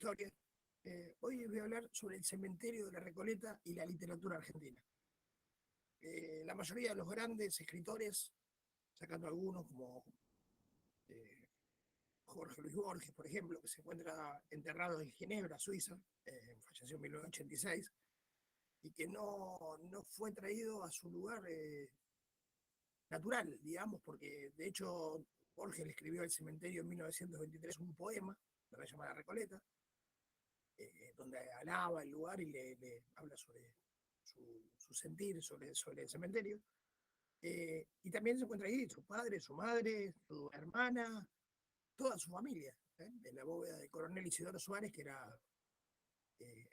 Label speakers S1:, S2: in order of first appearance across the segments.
S1: historia. Hoy voy a hablar sobre el cementerio de la Recoleta y la literatura argentina. La mayoría de los grandes escritores, sacando algunos como eh, Jorge Luis Borges, por ejemplo, que se encuentra enterrado en Ginebra, Suiza, falleció en 1986, y que no fue traído a su lugar natural, digamos, porque de hecho Borges le escribió al cementerio en 1923 un poema, que se llama La Recoleta, donde alaba el lugar y le habla sobre su sentir sobre el cementerio. Y también se encuentra ahí su padre, su madre, su hermana, toda su familia, en la bóveda de Coronel Isidoro Suárez, que era eh,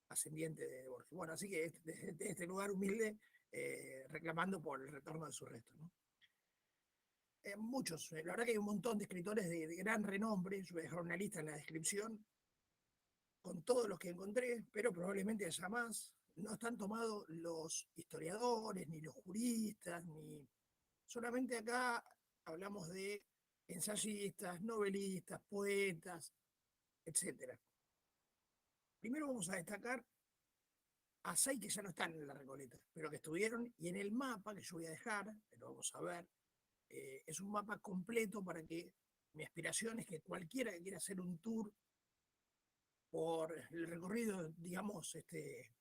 S1: ascendiente de Borges. Bueno, así que de este lugar humilde, reclamando por el retorno de sus restos, ¿no? Muchos, la verdad que hay un montón de escritores de gran renombre, yo voy a dejar una lista en la descripción, con todos los que encontré, pero probablemente haya más. No están tomados los historiadores, ni los juristas, ni... Solamente acá hablamos de ensayistas, novelistas, poetas, etcétera. Primero vamos a destacar a 6 que ya no están en la Recoleta, pero que estuvieron, y en el mapa que yo voy a dejar, pero vamos a ver, es un mapa completo para que mi aspiración es que cualquiera que quiera hacer un tour por el recorrido, digamos,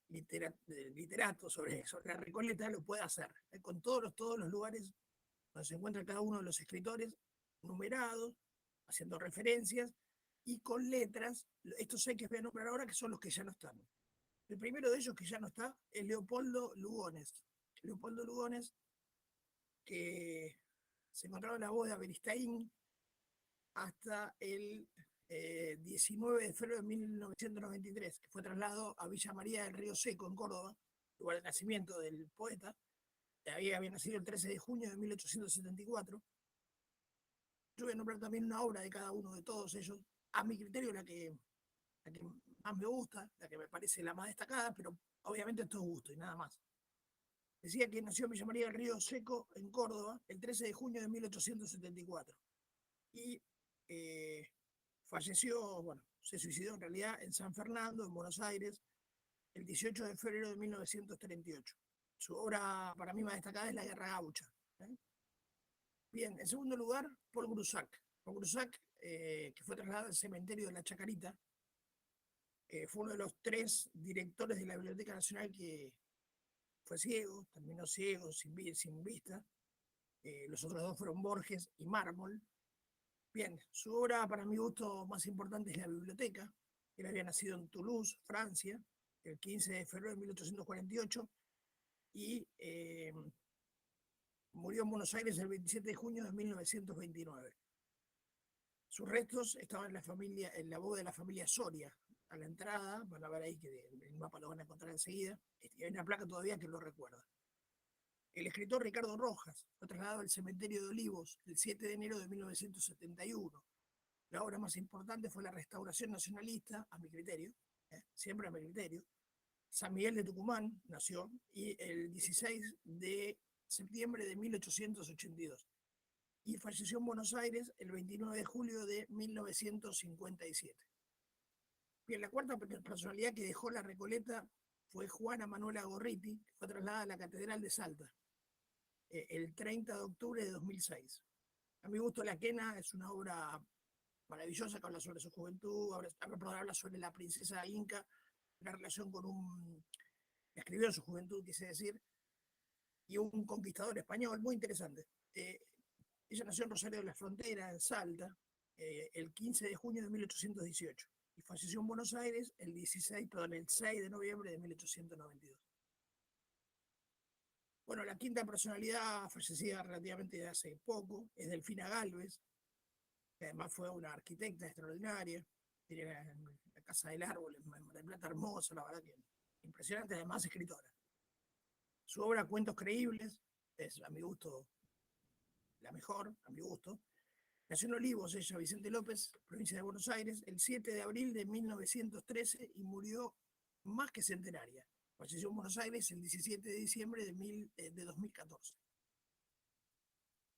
S1: literato sobre la Recoleta, lo puede hacer, con todos los lugares donde se encuentra cada uno de los escritores, numerados, haciendo referencias, y con letras, estos 6 que voy a nombrar ahora, que son los que ya no están. El primero de ellos que ya no está es Leopoldo Lugones. Leopoldo Lugones, que se encontraba en la boda de Beristain hasta el 19 de febrero de 1993, que fue trasladado a Villa María del Río Seco, en Córdoba, lugar de nacimiento del poeta. Había nacido el 13 de junio de 1874. Yo voy a nombrar también una obra de cada uno de todos ellos. A mi criterio, la que más me gusta, la que me parece la más destacada, pero obviamente esto es gusto y nada más. Decía que nació en Villa María del Río Seco, en Córdoba, el 13 de junio de 1874. Y eh, falleció, bueno, se suicidó en realidad en San Fernando, en Buenos Aires, el 18 de febrero de 1938. Su obra para mí más destacada es La Guerra Gaucha. ¿Eh? Bien, en segundo lugar, Paul Grusac. Paul Grusac, que fue trasladado al cementerio de la Chacarita, fue uno de los 3 directores de la Biblioteca Nacional que fue ciego, terminó ciego, sin vista. Los otros 2 fueron Borges y Mármol. Bien, su obra para mi gusto más importante es La Biblioteca. Él había nacido en Toulouse, Francia, el 15 de febrero de 1848 y murió en Buenos Aires el 27 de junio de 1929. Sus restos estaban en la bóveda de la familia Soria. A la entrada, van a ver ahí que el mapa lo van a encontrar enseguida, y hay una placa todavía que lo recuerda. El escritor Ricardo Rojas fue trasladado al cementerio de Olivos el 7 de enero de 1971. La obra más importante fue la restauración nacionalista, a mi criterio, siempre a mi criterio. San Miguel de Tucumán nació y el 16 de septiembre de 1882 y falleció en Buenos Aires el 29 de julio de 1957. Bien, la cuarta personalidad que dejó la Recoleta fue Juana Manuela Gorriti, que fue trasladada a la Catedral de Salta el 30 de octubre de 2006. A mi gusto, La Quena es una obra maravillosa que habla sobre su juventud, habla sobre la princesa inca, la relación con un... escribió en su juventud, quise decir, y un conquistador español, muy interesante. Ella nació en Rosario de la Frontera, en Salta, el 15 de junio de 1818 y falleció en Buenos Aires el 6 de noviembre de 1892. Bueno, la quinta personalidad fallecida relativamente hace poco es Delfina Gálvez, que además fue una arquitecta extraordinaria, tiene la Casa del Árbol en Mar del Plata hermosa, la verdad que impresionante, además escritora. Su obra Cuentos Creíbles es, a mi gusto, la mejor, a mi gusto. Nació en Olivos, ella, Vicente López, provincia de Buenos Aires, el 7 de abril de 1913 y murió más que centenaria. Falleció en Buenos Aires el 17 de diciembre de 2014.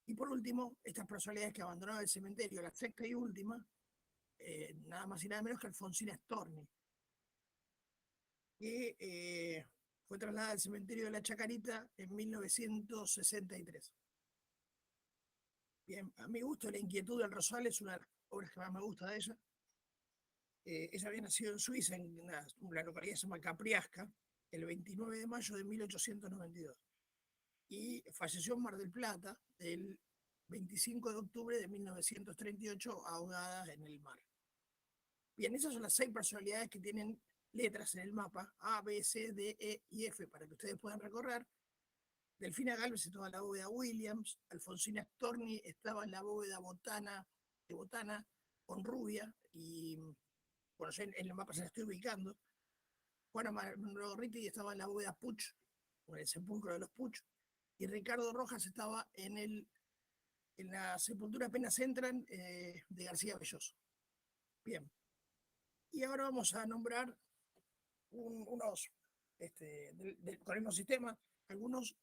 S1: Y por último, estas personalidades que abandonaron el cementerio, la sexta y última, nada más y nada menos que Alfonsina Storni, que fue trasladada al cementerio de la Chacarita en 1963. Bien, a mi gusto, La Inquietud del Rosal es una de las obras que más me gusta de ella. Ella había nacido en Suiza, en una localidad que se llama Capriasca, el 29 de mayo de 1892. Y falleció en Mar del Plata el 25 de octubre de 1938, ahogada en el mar. Bien, esas son las 6 personalidades que tienen letras en el mapa: A, B, C, D, E y F, para que ustedes puedan recorrer. Delfina Gálvez estaba en la bóveda Williams, Alfonsina Storni estaba en la bóveda de Botana con Rubia, y bueno, yo en el mapa se la estoy ubicando. Juana Margorriti estaba en la bóveda Puch, con el sepulcro de los Puch, y Ricardo Rojas estaba en la sepultura apenas entran de García Belloso. Bien, y ahora vamos a nombrar unos, con el mismo sistema, algunos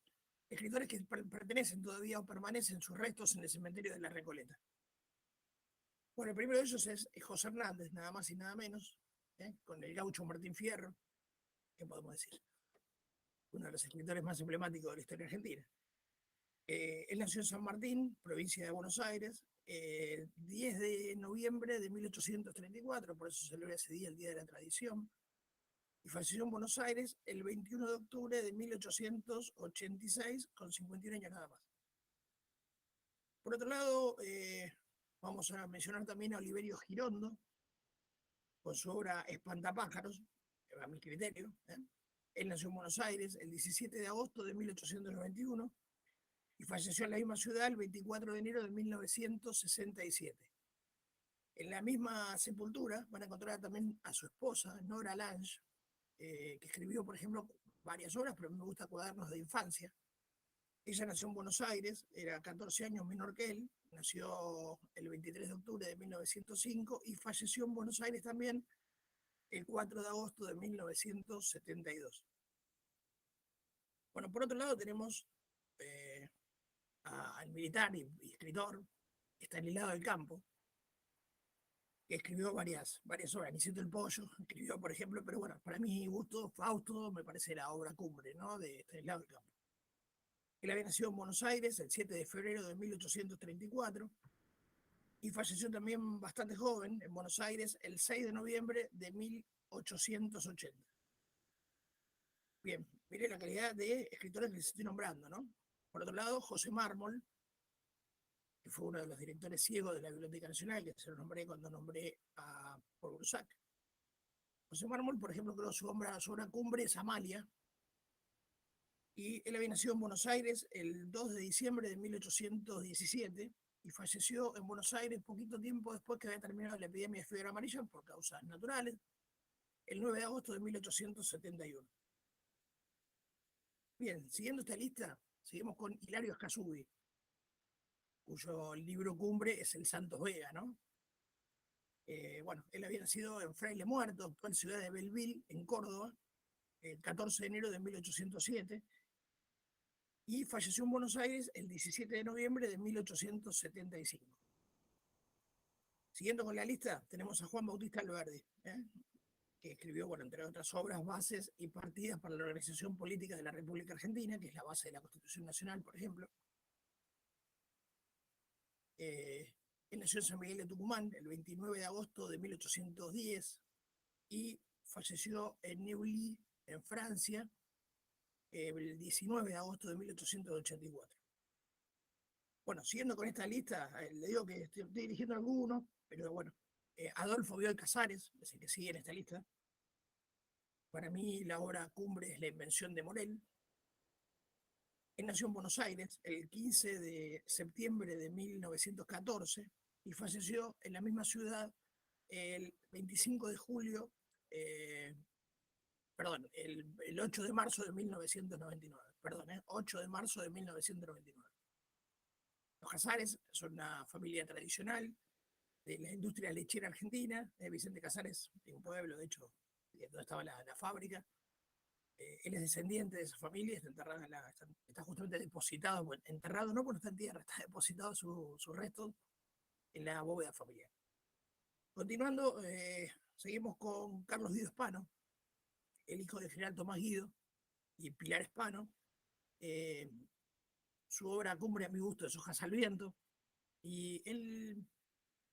S1: escritores que pertenecen todavía o permanecen sus restos en el cementerio de la Recoleta. Bueno, el primero de ellos es José Hernández, nada más y nada menos, con el gaucho Martín Fierro, ¿qué podemos decir? Uno de los escritores más emblemáticos de la historia argentina. Él nació en San Martín, provincia de Buenos Aires, 10 de noviembre de 1834, por eso se celebra ese día, el Día de la Tradición, y falleció en Buenos Aires el 21 de octubre de 1886, con 51 años nada más. Por otro lado, vamos a mencionar también a Oliverio Girondo, con su obra Espantapájaros, a mi criterio. Él nació en Buenos Aires el 17 de agosto de 1891 y falleció en la misma ciudad el 24 de enero de 1967. En la misma sepultura van a encontrar también a su esposa, Nora Lange, que escribió, por ejemplo, varias obras, pero me gusta Cuadernos de Infancia. Ella nació en Buenos Aires, era 14 años menor que él, nació el 23 de octubre de 1905 y falleció en Buenos Aires también el 4 de agosto de 1972. Bueno, por otro lado tenemos al militar y escritor Estanislao del Campo, que escribió varias obras. Niceto el Pollo escribió, por ejemplo, pero bueno, para mi gusto, Fausto me parece la obra cumbre, ¿no?, de Estanislao del Campo. Él había nacido en Buenos Aires el 7 de febrero de 1834 y falleció también bastante joven en Buenos Aires el 6 de noviembre de 1880. Bien, mire la calidad de escritores que les estoy nombrando, ¿no? Por otro lado, José Mármol, que fue uno de los directores ciegos de la Biblioteca Nacional, que se lo nombré cuando nombré a Paul Brusac. José Mármol, por ejemplo, creó su obra cumbre es Amalia, y él había nacido en Buenos Aires el 2 de diciembre de 1817 y falleció en Buenos Aires poquito tiempo después que había terminado la epidemia de fiebre amarilla por causas naturales, el 9 de agosto de 1871. Bien, siguiendo esta lista, seguimos con Hilario Escazú, cuyo libro cumbre es El Santos Vega, ¿no? Bueno, él había nacido en Fraile Muerto, actual ciudad de Belleville, en Córdoba, el 14 de enero de 1807, y falleció en Buenos Aires el 17 de noviembre de 1875. Siguiendo con la lista, tenemos a Juan Bautista Alberdi, que escribió, bueno, entre otras obras, Bases y Partidas para la Organización Política de la República Argentina, que es la base de la Constitución Nacional, por ejemplo. Él nació en San Miguel de Tucumán el 29 de agosto de 1810 y falleció en Neuilly, en Francia, el 19 de agosto de 1884. Bueno, siguiendo con esta lista, le digo que estoy dirigiendo algunos, pero bueno, Adolfo Bioy Casares es el que sigue en esta lista. Para mí la obra cumbre es La Invención de Morel. Él nació en Buenos Aires el 15 de septiembre de 1914 y falleció en la misma ciudad el 25 de julio, perdón, el 8 de marzo de 1999. Perdón, 8 de marzo de 1999. Los Casares son una familia tradicional de la industria lechera argentina. Vicente Casares, de un pueblo, de hecho, donde estaba la fábrica. Él es descendiente de esa familia, está justamente depositado, bueno, enterrado no porque está en tierra, está depositado su resto en la bóveda familiar. Continuando, seguimos con Carlos Guido Hispano, el hijo del general Tomás Guido y Pilar Hispano. Eh, Su obra cumbre, a mi gusto, es Hojas al Viento. Y él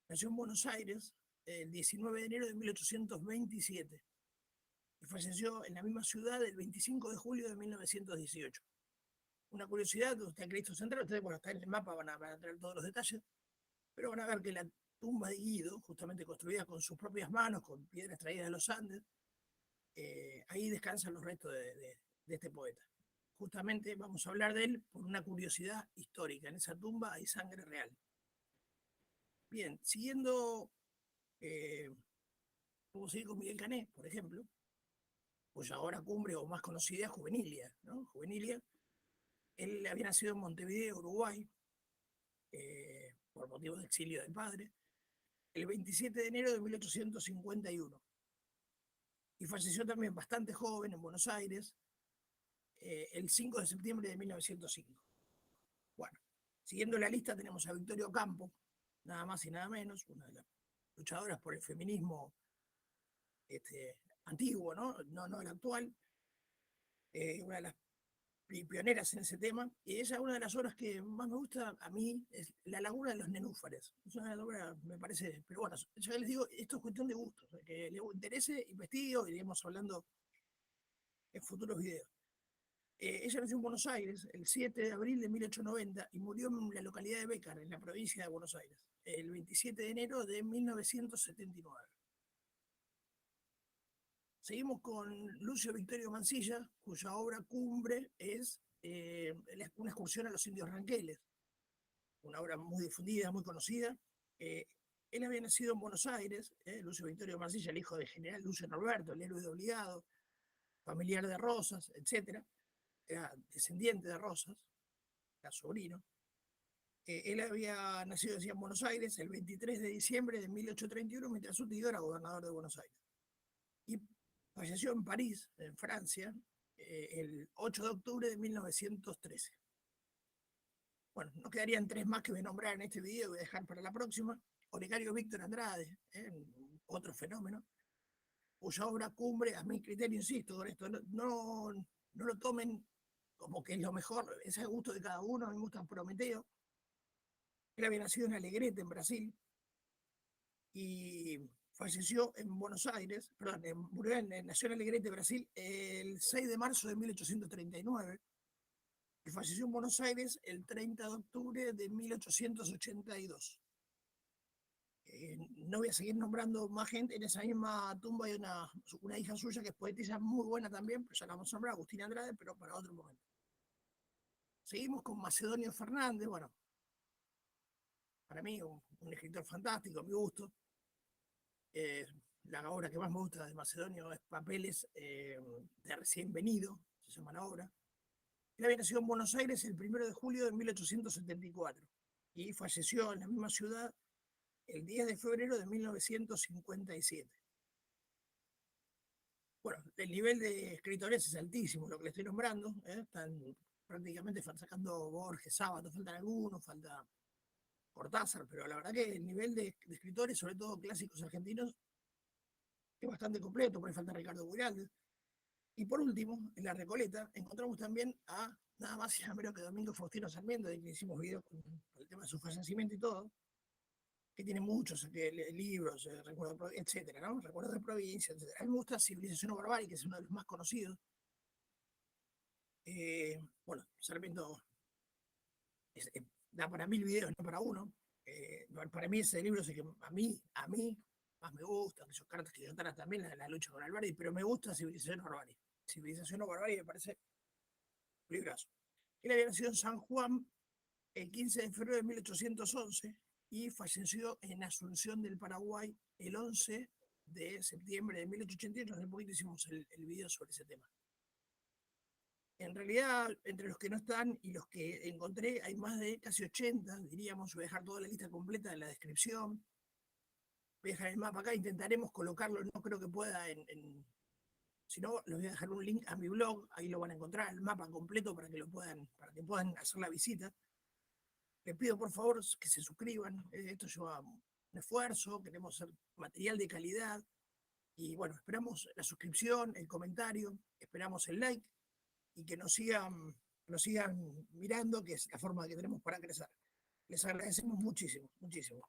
S1: nació en Buenos Aires el 19 de enero de 1827 y falleció en la misma ciudad el 25 de julio de 1918. Una curiosidad, usted en Cristo Central, ustedes, bueno, está en el mapa, van a tener todos los detalles, pero van a ver que la tumba de Guido, justamente construida con sus propias manos, con piedras traídas de los Andes, ahí descansan los restos de este poeta. Justamente vamos a hablar de él por una curiosidad histórica. En esa tumba hay sangre real. Bien, siguiendo, vamos a seguir con Miguel Cané, por ejemplo, cuya ahora cumbre o más conocida es Juvenilia, ¿no? Juvenilia. Él había nacido en Montevideo, Uruguay, por motivos de exilio del padre, el 27 de enero de 1851. Y falleció también bastante joven en Buenos Aires, el 5 de septiembre de 1905. Bueno, siguiendo la lista tenemos a Victoria Ocampo, nada más y nada menos, una de las luchadoras por el feminismo antiguo, no el actual, una de las pioneras en ese tema, y ella, una de las obras que más me gusta a mí es La Laguna de los Nenúfares. Es una obra, me parece, pero bueno, yo les digo, esto es cuestión de gusto, o sea, que le interese, investigue, y iremos hablando en futuros videos. Ella nació en Buenos Aires el 7 de abril de 1890 y murió en la localidad de Bécar, en la provincia de Buenos Aires, el 27 de enero de 1979. Seguimos con Lucio Victorio Mansilla, cuya obra cumbre es una excursión a los indios ranqueles, una obra muy difundida, muy conocida. Eh, Él había nacido en Buenos Aires, Lucio Victorio Mansilla, el hijo del general Lucio Norberto, el héroe de obligado, familiar de Rosas, etc. Era descendiente de Rosas, era sobrino. Él había nacido, decía, en Buenos Aires el 23 de diciembre de 1831, mientras su tío era gobernador de Buenos Aires. Y falleció en París, en Francia, el 8 de octubre de 1913. Bueno, no quedarían tres más que voy a nombrar en este video, voy a dejar para la próxima. Olegario Víctor Andrade, otro fenómeno, cuya obra cumbre, a mi criterio, insisto con esto, no lo tomen como que es lo mejor, es el gusto de cada uno. A mí me gusta Prometeo. Él había nacido en Alegrete, en Brasil, y falleció en Buenos Aires, perdón, nació en Alegrete, Brasil, el 6 de marzo de 1839, y falleció en Buenos Aires el 30 de octubre de 1882. No voy a seguir nombrando más gente. En esa misma tumba hay una hija suya que es poetisa muy buena también, pero ya la vamos a nombrar, Agustina Andrade, pero para otro momento. Seguimos con Macedonio Fernández, bueno, para mí un escritor fantástico, a mi gusto. Eh, la obra que más me gusta de Macedonio es Papeles de Recién Venido, se llama la obra. Él había nacido en Buenos Aires el 1 de julio de 1874 y falleció en la misma ciudad el 10 de febrero de 1957. Bueno, el nivel de escritores es altísimo, lo que le estoy nombrando. Están prácticamente sacando Borges, Sábato, faltan algunos, falta Cortázar, pero la verdad que el nivel de escritores, sobre todo clásicos argentinos, es bastante completo. Por ahí falta Ricardo Buiraldes. Y por último, en La Recoleta, encontramos también a nada más y nada menos que Domingo Faustino Sarmiento, de que hicimos videos con el tema de su fallecimiento y todo, que tiene muchos libros, etcétera, ¿no? Recuerdos de provincia, etcétera. A mí me gusta Civilización o Barbarie, que es uno de los más conocidos. Bueno, Sarmiento da para 1000 videos, no para uno. Para mí ese libro es el que a mí más me gusta, que son cartas que yo también, la lucha con Alvarez, pero me gusta Civilización o Barbarie. Civilización o Barbarie me parece un librazo. Él había nacido en San Juan el 15 de febrero de 1811 y falleció en Asunción del Paraguay el 11 de septiembre de 1888. Hace poquito hicimos el video sobre ese tema. En realidad, entre los que no están y los que encontré, hay más de casi 80, diríamos. Voy a dejar toda la lista completa en la descripción. Voy a dejar el mapa acá, intentaremos colocarlo, no creo que pueda si no, les voy a dejar un link a mi blog, ahí lo van a encontrar, el mapa completo para que puedan hacer la visita. Les pido por favor que se suscriban, esto lleva un esfuerzo, queremos hacer material de calidad y bueno, esperamos la suscripción, el comentario, esperamos el like y que nos sigan mirando, que es la forma que tenemos para crecer. Les agradecemos muchísimo, muchísimo.